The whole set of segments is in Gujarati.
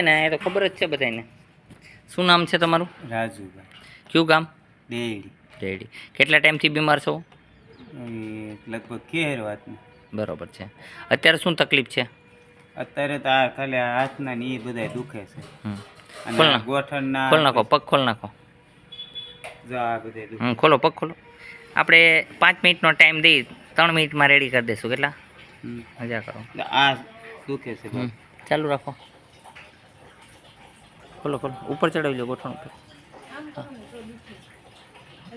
ને એ તો ખબર જ છે બધાને. શું નામ છે તમારું? રાજુભાઈ. કયું ગામ? ડેડી. ડેડી. કેટલા ટાઈમથી બીમાર છો? લગભગ ખેર વાતની. બરોબર છે. અત્યારે શું તકલીફ છે? અત્યારે તો આ ખાલી હાથના ને એ બધા દુખે છે. ખોલ અને નાખો, ગોઠણના ખોલ નાખો, પગ ખોલ નાખો. જો આ બધા દુખે. ખોલો, પગ ખોલો. આપણે 5 મિનિટનો ટાઈમ દઈ 3 મિનિટમાં રેડી કરી દઈશું. કેટલા? મજા કરો. આ દુખે છે. ચાલુ રાખો. ખોલો ખોલો, ઉપર ચડાવી લો ગોઠણ ઉપર.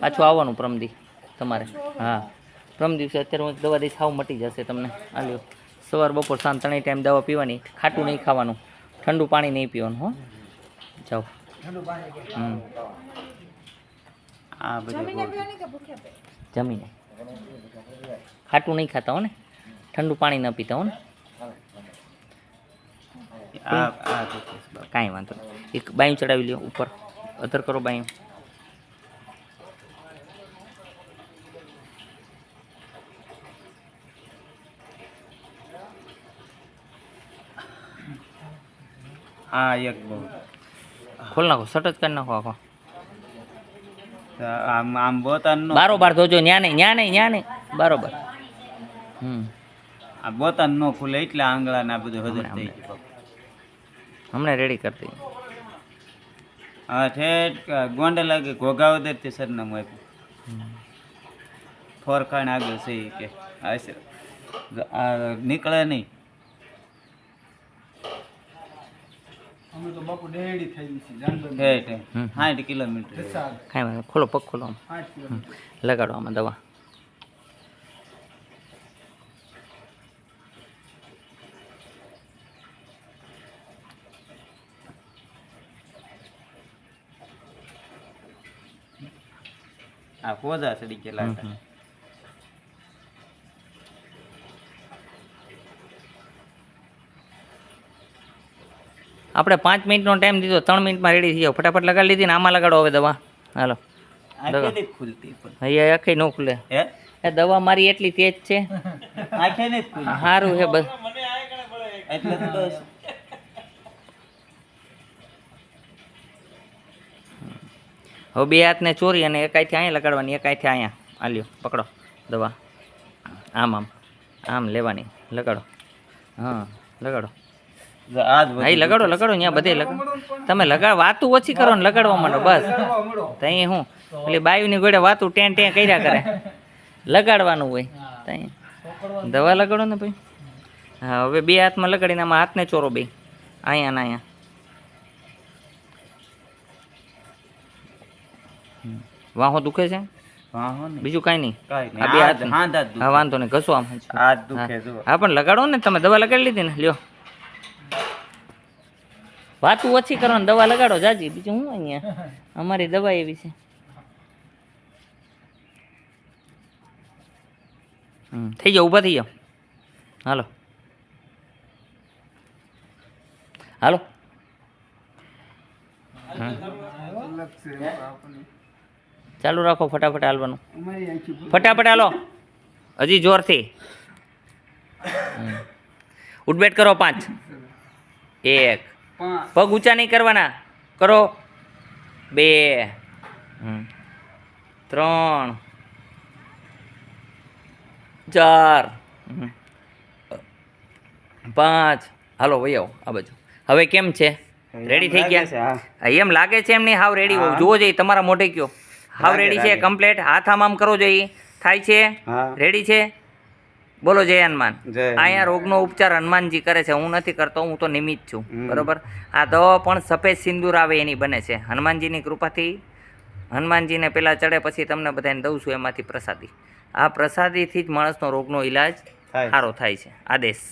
પાછું આવવાનું પ્રમદી તમારે. હા, પ્રમ દિવસે અત્યારે હું એક દવા દઈશ, સાવ મટી જશે તમને. આ લ્યો, સવાર બપોર સાંજ ત્રણેય ટાઈમ દવા પીવાની. ખાટું નહીં ખાવાનું, ઠંડુ પાણી નહીં પીવાનું. હો, જાઓ. આ બધું જમીને ખાટું નહીં ખાતા હો ને, ઠંડુ પાણી ન પીતા હો ને. આ દુખે છે. કાંઈ વાંધો નહીં. એક બાયું ચડાવી લ્યો ઉપર, અધર કરો બાયું. આ એક ખોલ નાખો, સટ જ કરી નાખો આખો. આમ આમ બોતાન નો બારોબાર ધોજો. ન્યા નહીં બારોબાર. આ બોતાન નો ખુલે એટલે આંગળા ને આ બધું હજર થઈ ગયું. હમણાં રેડી કરી દઈએ. હા, ઠેઠ ગોંડે લાગે ઘોઘાવદર થી સરનામું આપ્યું. ફોરખાણ આગળ છે ઈ કે આ નીકળે નહીં. અમે તો બાપુ ડેડી થઈ છે. 60 કિલોમીટર. કાંઈ વાંધો. ખોલો, પગ ખોલો. લગાડો આમાં દવા. આ કોજા ચડી ગયેલા છે. આપણે 5 મિનિટનો ટાઈમ દીધો, 3 મિનિટમાં રેડી થઈ જાવ. ફટાફટ લગાડી લીધી ને આમાં લગાડો હવે દવા. હાલો, આંખે ખુલતી પણ અહીંયા આખી ન ખુલે. હે, એ દવા મારી એટલી તેજ છે. આંખે ને ખુલતી. સારું છે બસ. એટલે તો હવે બે હાથને ચોરી અને એક આઈથી અહીંયા લગાડવાની, એક આઈથી અહીંયા. આ લ્યો, પકડો દવા. આમ આમ આમ લેવાની. લગાડો. હા, લગાડો. હા, લગાડો ત્યાં બધે લગાડો. તમે વાતું ઓછી કરો ને લગાડવા માંડો બસ. તઈ હું પેલી બાયુની ગોળે વાતું ટેં કર્યા કરે. લગાડવાનું હોય તઈ દવા લગાડો ને ભાઈ. હા, હવે બે હાથમાં લગાડીને આમાં હાથને ચોરો બે. અહીંયા ને અહીંયા. વાહો દુખે છે? બીજું કાંઈ નહીં. આ બે હાથ. હા, વાંધો નહીં. ઘસો આમ. હા, પણ લગાડો ને. તમે દવા લગાડી લીધી ને. લ્યો, વાતું ઓછી કરો ને દવા લગાડો જાજી. બીજું હું અહીંયા અમારી દવા એવી છે. થઈ જાઓ, ઊભા થઈ જાઓ. હાલો હાલો. ચાલુ રાખો. ફટાફટ હાલવાનું. ફટાફટ હાલો. હજી જોરથી. ઉઠબેઠ કરો. 5 1 પગ ઊંચા નહીં કરવાના. કરો. 2 3 4 5. હાલો વહી આવો આ બાજુ. હવે કેમ છે? રેડી થઈ ગયા? એમ લાગે છે. એમ નહીં, હાવ રેડી હોવું જોવો જોઈએ. તમારા મોઢે કયો હાવ રેડી છે કમ્પ્લેટ. હાથ આમ કરો જોઈએ. થાય છે? રેડી છે? બોલો જય હનુમાન. અહીંયા રોગનો ઉપચાર હનુમાનજી કરે છે, હું નથી કરતો. હું તો નિમિત્ત છું. બરોબર. આ દવા પણ સફેદ સિંદૂર આવે એની બને છે. હનુમાનજીની કૃપાથી હનુમાનજીને પહેલાં ચડે પછી તમને બધાને દઉં છું એમાંથી પ્રસાદી. આ પ્રસાદીથી જ માણસનો રોગનો ઈલાજ સારો થાય છે. આદેશ.